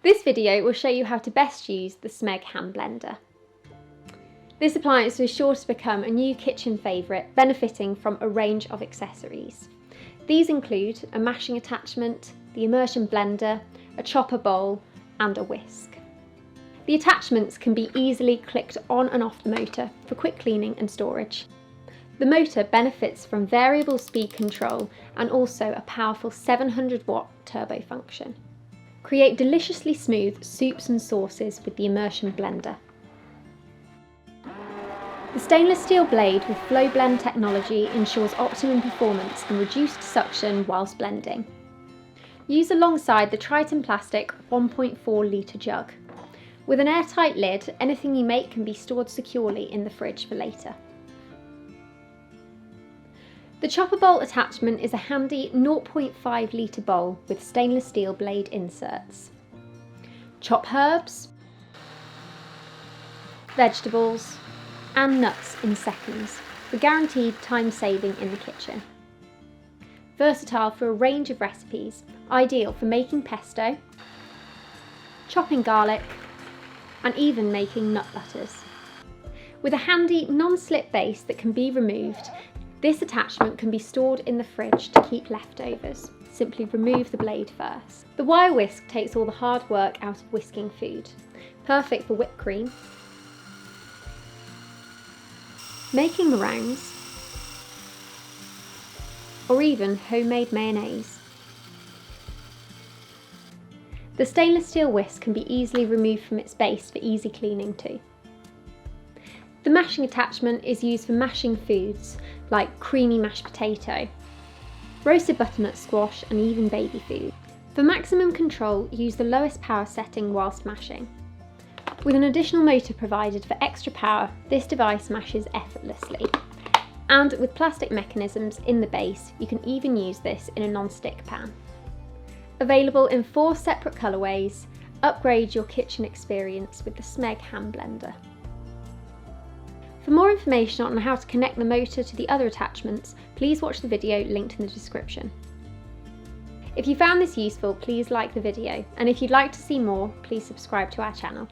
This video will show you how to best use the Smeg Hand Blender. This appliance is sure to become a new kitchen favourite, benefiting from a range of accessories. These include a mashing attachment, the immersion blender, a chopper bowl and a whisk. The attachments can be easily clicked on and off the motor for quick cleaning and storage. The motor benefits from variable speed control and also a powerful 700-watt turbo function. Create deliciously smooth soups and sauces with the immersion blender. The stainless steel blade with flow blend technology ensures optimum performance and reduced suction whilst blending. Use alongside the Triton plastic 1.4 litre jug. With an airtight lid, anything you make can be stored securely in the fridge for later. The chopper bowl attachment is a handy 0.5 litre bowl with stainless steel blade inserts. Chop herbs, vegetables and nuts in seconds for guaranteed time saving in the kitchen. Versatile for a range of recipes, ideal for making pesto, chopping garlic and even making nut butters. With a handy non-slip base that can be removed, this attachment can be stored in the fridge to keep leftovers. Simply remove the blade first. The wire whisk takes all the hard work out of whisking food. Perfect for whipped cream, making meringues, or even homemade mayonnaise. The stainless steel whisk can be easily removed from its base for easy cleaning too. The mashing attachment is used for mashing foods like creamy mashed potato, roasted butternut squash and even baby food. For maximum control, use the lowest power setting whilst mashing. With an additional motor provided for extra power, this device mashes effortlessly. And with plastic mechanisms in the base, you can even use this in a non-stick pan. Available in 4 separate colourways, upgrade your kitchen experience with the Smeg Hand Blender. For more information on how to connect the motor to the other attachments, please watch the video linked in the description. If you found this useful, please like the video, and if you'd like to see more, please subscribe to our channel.